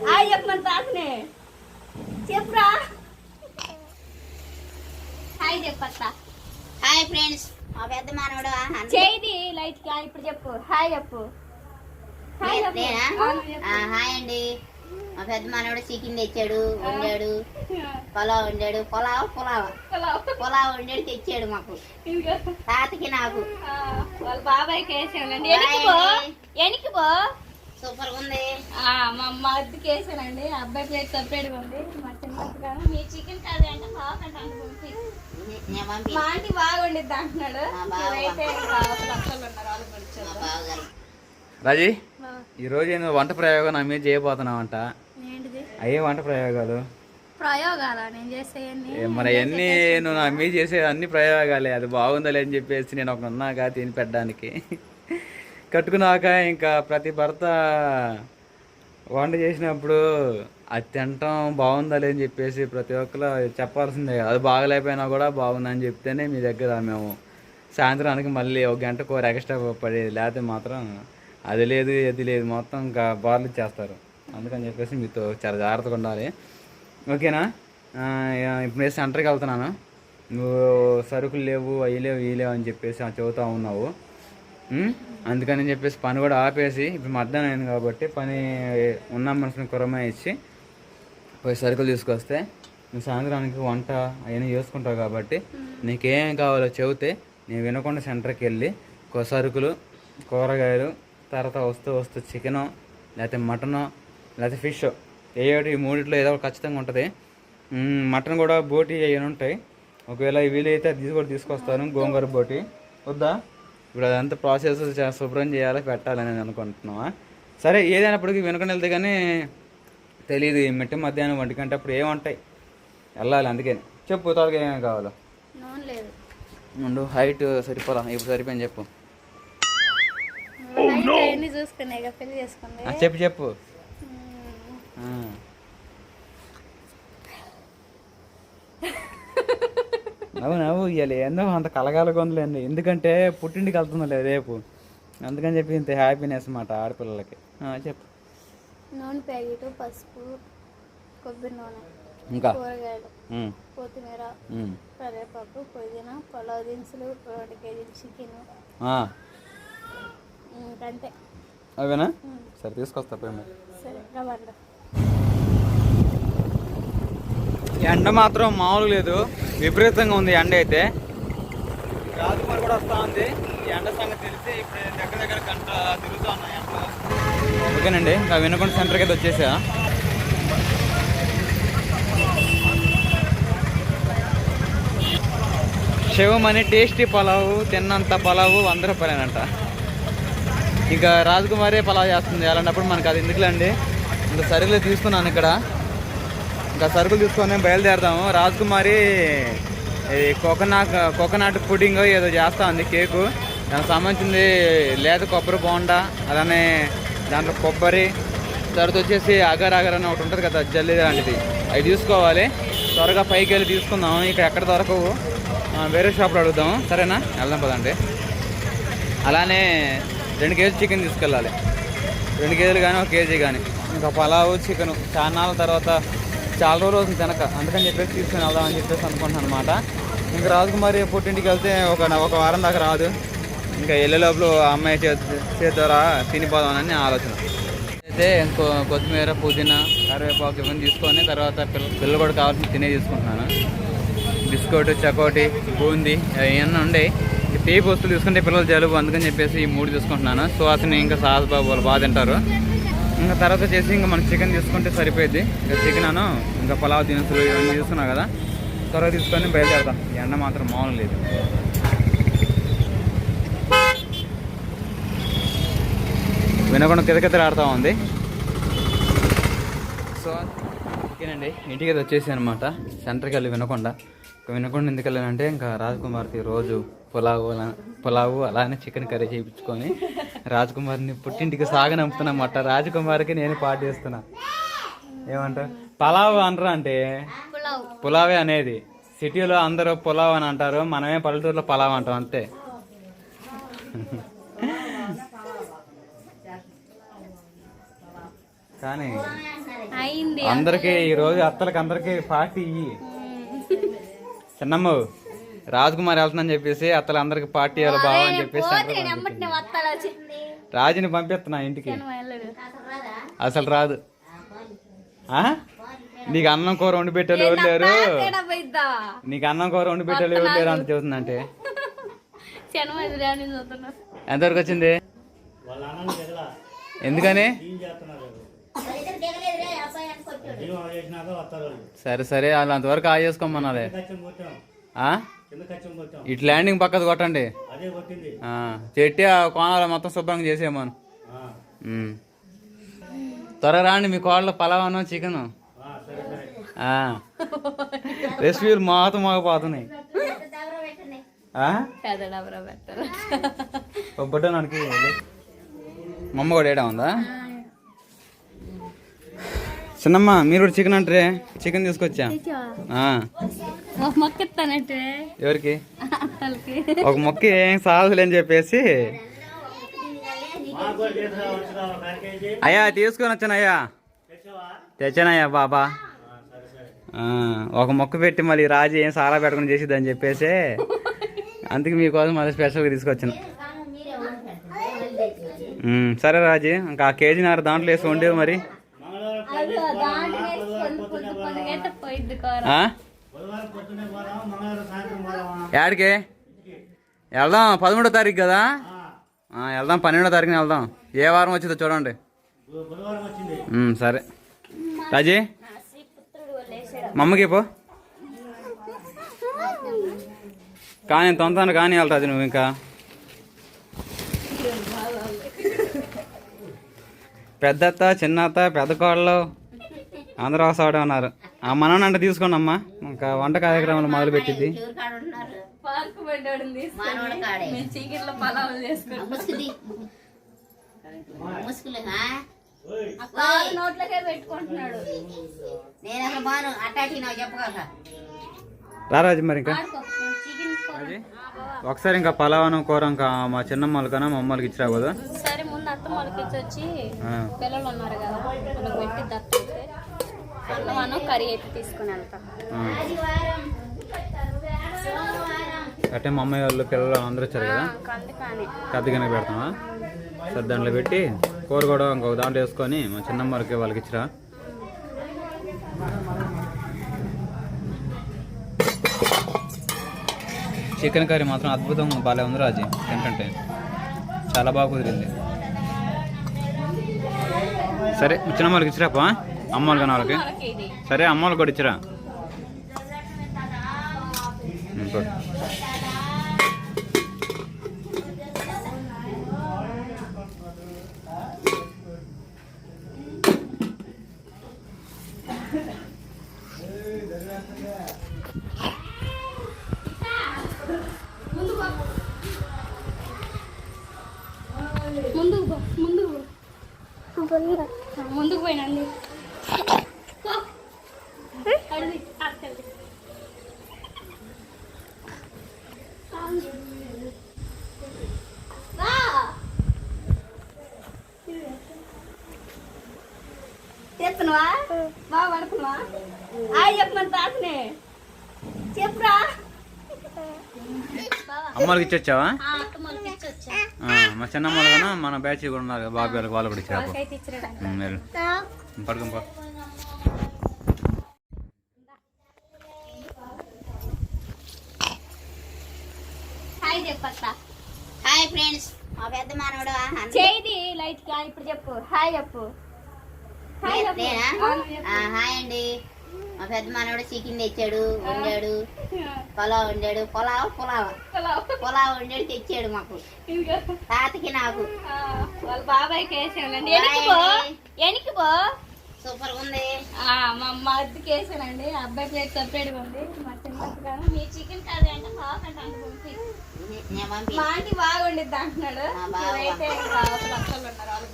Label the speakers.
Speaker 1: Hi చెప్పమని తాతనే చెప్పురా. Hi చెప్పత్తా.
Speaker 2: Hi friends, మా పెద్ద మనవడు
Speaker 1: చేయి లైట్ గా ఇప్పుడు చెప్పు. హాయ్ చెప్పు. హాయ్
Speaker 2: హాయ్ అండి. మా పెద్ద మనవడు చికెన్ తెచ్చాడు, వండాడు, పులావ్ వండాడు. పులావ్ వండాడు తెచ్చాడు మాకు, తాతకి నాకు.
Speaker 1: వాళ్ళ బాబాయ్కి వేసానండి. ఎనికి పో
Speaker 2: సూపర్ గా ఉంది.
Speaker 1: మా అమ్మ అద్దెకి వేసానండి. అబ్బాయి ప్లేట్ సపరేట్ గా ఉంది. మా చిన్న మీ చికెన్ కర్రీ అంటే బాగుంటే మా ఆంటీ బాగా వండిద్ది అంటున్నాడు.
Speaker 3: రాజీ, ఈరోజు నేను వంట ప్రయోగం నా మీద చేయబోతున్నావంట. అయ్యే వంట ప్రయోగాలు
Speaker 1: నేను చేసేయండి.
Speaker 3: మరి అవన్నీ నువ్వు నా మీద చేసే అన్ని ప్రయోగాలే. అది బాగుందలే అని చెప్పేసి నేను ఒక ఉన్నాగా తిని పెట్టడానికి. కట్టుకున్నాక ఇంకా ప్రతి భర్త వంట చేసినప్పుడు అది తినటం బాగుందని అని చెప్పేసి ప్రతి ఒక్కరు చెప్పాల్సిందే. అది బాగలేకపోయినా కూడా బాగుందని చెప్తేనే మీ దగ్గర మేము సాయంత్రానికి మళ్ళీ ఒక గంట కూర ఎక్స్ట్రా పడేది. లేకపోతే మాత్రం అది లేదు ఇది లేదు మొత్తం ఇంకా బార్లు ఇచ్చేస్తారు. అందుకని చెప్పేసి మీతో చాలా జాగ్రత్తగా ఉండాలి, ఓకేనా? ఇప్పుడు నేను సెంటర్కి వెళ్తున్నాను. నువ్వు సరుకులు లేవు అవి లేవు ఇవి లేవు అని చెప్పేసి చెబుతూ ఉన్నావు. అందుకని చెప్పేసి పని కూడా ఆపేసి ఇప్పుడు మధ్యాహ్నం అయింది కాబట్టి పని ఉన్న మనుషుని కురమ ఇచ్చి పోయి సరుకులు తీసుకొస్తే నువ్వు సాయంత్రానికి వంట అవన్నీ చేసుకుంటావు కాబట్టి నీకేం కావాలో చెబితే నేను వినకుండా సెంటర్కి వెళ్ళి సరుకులు, కూరగాయలు, తర్వాత వస్తూ చికెను లేకపోతే మటను లేకపోతే ఫిష్ ఏటి ఈ మూడిట్లో ఏదో ఖచ్చితంగా ఉంటుంది. మటన్ కూడా బోటి అవి ఉంటాయి. ఒకవేళ వీలైతే అది కూడా తీసుకొస్తాను, గోంగూర బోటి. వద్దా? ఇప్పుడు అదంతా ప్రాసెస్ శుభ్రం చేయాలి, పెట్టాలని అనుకుంటున్నావా? సరే, ఏదైనప్పటికీ వెనుకని వెళ్తే కానీ తెలియదు. మిట్ట మధ్యాహ్నం 1 గంట అప్పుడు ఏముంటాయి వెళ్ళాలి. అందుకని చెప్పు, త్వరగా ఏమేమి కావాలో. ముందు హైట్ సరిపోలా, ఇప్పుడు సరిపోయింది చెప్పు. చెప్పు నవ్వు ఇవ్వాలి. ఎన్నో అంత కలగాలగా ఉందిలేండి. ఎందుకంటే పుట్టింటికి వెళ్తుందిలే రేపు, అందుకని చెప్పి ఇంత హ్యాపీనెస్ అన్నమాట ఆడపిల్లలకి. చెప్పు.
Speaker 1: నూనె ప్యాకెట్, పసుపు, కొబ్బరి నూనె,
Speaker 3: ఇంకా
Speaker 1: కూరగాయలు, కొత్తిమీర, కరివేపాకు, పుదీనా, పులావ్ దినుసులు, 2 కేజీలు చికెన్, అంతే.
Speaker 3: అవేనా? సరే తీసుకొస్తా.
Speaker 1: సరే రవ్వండి.
Speaker 3: ఎండ మాత్రం మామూలు లేదు, విపరీతంగా ఉంది ఎండ అయితే. రాజకుమారి కూడా వస్తూ ఉంది. ఈ ఎండ సంగతి తెలిసి ఇప్పుడు దగ్గర గంట తిరుగుతూ ఉన్నా ఎండ. ఓకేనండి, ఇంకా వినకొండ సెంటర్కి అయితే వచ్చేసా. శివమని టేస్టీ పలావు, తిన్నంత పలావు 100 రూపాయలేనంట. ఇంకా రాజకుమారి పలావ్ చేస్తుంది. అలాంటప్పుడు మనకు అది ఎందుకులేండి. ఇంకా సరుకులు తీసుకున్నాను ఇక్కడ. ఇంకా సరుకులు తీసుకొని బయలుదేరదాము. రాజకుమారి కోకోనట్ పుడింగ్ ఏదో చేస్తూ ఉంది, కేకు. దానికి సంబంధించింది లేత కొబ్బరి బోండా, అలానే దాంట్లో కొబ్బరి, తర్వాత వచ్చేసి అగర్ అని ఒకటి ఉంటుంది కదా, జల్లి లాంటిది. అవి తీసుకోవాలి. త్వరగా పైకి వెళ్ళి తీసుకుందాం. ఇక్కడ ఎక్కడ దొరకవు, వేరే షాప్లో అడుగుదాము. సరేనా? వెళ్దాం పదండి. అలానే 2 కేజీలు చికెన్ తీసుకెళ్ళాలి. 2 కేజీలు కానీ 1 కేజీ కానీ. ఇంకా పలావు చికెను చాలా తర్వాత చాలా రోజులు తినక, అందుకని చెప్పేసి తీసుకుని వెళ్దామని చెప్పేసి అనుకుంటున్నాను అనమాట. ఇంకా రాజకుమారి పుట్టింటికి వెళ్తే ఒక వారం దాకా రాదు. ఇంకా వెళ్ళే లోపల అమ్మాయి చేతి ద్వారా తినిపోదామని ఆలోచన. అయితే కొత్తిమీర, పుదీనా, కరివేపాకు ఇవన్నీ తీసుకొని తర్వాత పిల్లలు కూడా కావాల్సిన తినే తీసుకుంటున్నాను. బిస్కెట్, చకోటి, బూందీ అవన్నీ ఉండే. తీపి వస్తువులు తీసుకుంటే పిల్లలు జలుబు, అందుకని చెప్పేసి ఈ 3 తీసుకుంటున్నాను. సువాసన ఇంకా సాస్ బాబు వాళ్ళు బాగా తింటారు. ఇంకా తర్వాత వచ్చేసి ఇంకా మనం చికెన్ తీసుకుంటే సరిపోయింది. ఇంకా చికెన్ ఇంకా పలావ్ దినుసులు ఇవన్నీ తీసుకున్నాం కదా, త్వరగా తీసుకొని బయలుదేరదాం. ఎండ మాత్రం మామూలు లేదు. వినకుండా కితకితలాడుతూ ఉంది. సో ఓకేనండి, ఇంటికి అయితే వచ్చేసి అనమాట. సెంటర్కి వెళ్ళి వినకుండా ఎందుకు వెళ్ళానంటే ఇంకా రాజకుమార్కి రోజు పులావు అలానే చికెన్ కర్రీ చేయించుకొని రాజకుమారిని పుట్టింటికి సాగనంపుతున్నమాట. రాజకుమారికి నేను పాటు చేస్తున్నా. ఏమంటా పలావ్ అనరా అంటే పులావే అనేది. సిటీలో అందరూ పులావ్ అని అంటారు, మనమే పల్లెటూరులో పలావ్ అంటాం అంతే. కానీ
Speaker 1: అయింది
Speaker 3: అందరికి ఈ రోజు అత్తలకి అందరికి పార్టీ ఇయ్యి. చిన్నమ్మ రాజకుమారి వెళ్తుందని చెప్పేసి అత్తలు అందరికి పార్టీ ఇవ్వాలి బావ అని చెప్పేసి రాజుని పంపిస్తున్నా ఇంటికి. అసలు రాదు. నీకు అన్నం కూర వండి పెట్టాలి ఎవరు లేరు, నీకు అన్నం కూర వండి పెట్టాలి ఎవరు లేరు అంత చెబుతుందంటే. ఎంతవరకు వచ్చింది? ఎందుకని? సరే సరే వాళ్ళు అంతవరకు చేసుకోమన్నదే. ఇటు ల్యాండింగ్ పక్కది కొట్టండి, చెట్టి ఆ కోణాలు మొత్తం శుభ్రంగా చేసేయమను. త్వరగా రాండి, మీ కోళ్ళ పలావను చికెను రెసిపీలు మాతో మాకపోతున్నాయి. బొడ్డ నాకు మా అమ్మ కూడా ఏడా ఉందా? చిన్నమ్మ మీరు కూడా చికెన్ అంటే చికెన్ తీసుకొచ్చా. ఎవరికి? ఒక మొక్క ఏం సాగులే అని చెప్పేసి అయ్యా తీసుకొని వచ్చాను. అయ్యా తెచ్చానయ్యా బాబా. ఒక మొక్క పెట్టి మళ్ళీ రాజు ఏం సారా పెట్టుకుని చేసిద్ది అని చెప్పేసి అందుకే మీకోసం మళ్ళీ స్పెషల్గా తీసుకొచ్చాను. సరే రాజు, ఇంకా కేజీన్నర దాంట్లో వేసి వండేవి మరి. యాడికి వెళ్దాం? 13వ తారీఖు కదా, వెళ్దాం. 12వ తారీఖున వెళ్దాం. ఏ వారం వచ్చిందో చూడండి. సరే రాజీ, మా అమ్మకి పో. కానీ తొందర కానీ వెళ్తాది నువ్వు. ఇంకా పెద్దత్త, చిన్నత్త, పెద్ద కోళ్ళు అందరూ వస్తాడే ఉన్నారు. ఆ మనవని అంటే తీసుకోండి అమ్మా, ఇంకా వంట కార్యక్రమాలు మొదలు పెట్టింది. రారాజు మరి ఇంకా ఒకసారి ఇంకా పలావను కూర ఇంకా మా చిన్నమ్మలు కన్నా మా అమ్మలకి ఇచ్చిరా కదా.
Speaker 1: సరే ముందు అత్త మొలకి వచ్చి పిల్లలు ఉన్నారు కదా వాళ్ళకి పెట్టి దత్తే మనం కర్రీ అయితే తీసుకుని వెళ్తాం.
Speaker 3: అంటే మా అమ్మాయి వాళ్ళు పిల్లలు అందరూ వచ్చారు కదా, కత్తిగానే పెడతామా. సరే దాంట్లో పెట్టి కూర కూడా ఇంకొక దాంట్లో వేసుకొని మా చిన్నమ్మలకి వాళ్ళకి ఇచ్చిరా. చికెన్ కర్రీ మాత్రం అద్భుతంగా బాగా ఉంది రాజు, ఏంటంటే చాలా బాగా కుదిరింది. సరే చిన్న వాళ్ళకి ఇచ్చిరాపా, అమ్మ వాళ్ళకి వాళ్ళకి. సరే అమ్మ వాళ్ళకి కూడా ఇచ్చిరా.
Speaker 1: ముందుకు పోయినండి. చెప్తున్నావా? బాగా పడుతున్నావా? చెప్పమని తాతనే చెప్పురా.
Speaker 3: అమ్మలకి ఇచ్చొచ్చావా? మా చిన్నమ్మలు కన్నా మన బ్యాచ్ కూడా ఉన్నారు, బాబు వాళ్ళకి వాళ్ళు కూడా ఇచ్చారు. పడుకోపో.
Speaker 2: హాయ్ ఫ్రెండ్స్, మా పెద్ద మనవడు
Speaker 1: చేయి లైట్ గా ఇప్పుడు చెప్పు. హాయ్ చెప్పు.
Speaker 2: హాయ్ అండి. మా పెద్ద మనవడు చికెన్ తెచ్చాడు, వండాడు. పొలావ్ వండాడు. పొలావ్ వండాడు తెచ్చాడు మాకు, తాతకి నాకు.
Speaker 1: వాళ్ళ బాబాయ్కి వేసానండి. ఎనికి పో.
Speaker 2: సూపర్ ఉంది.
Speaker 1: మా అద్దెకి వేసానండి. అబ్బాయి ప్లేట్ సపరేట్గా ఉంది. మా చిన్న మీ చికెన్ కర్రీ అంటే బాగుంటే మా ఆంటీ బాగా వండిద్ది అంటున్నాడు. అయితే ఉన్నారు వాళ్ళకి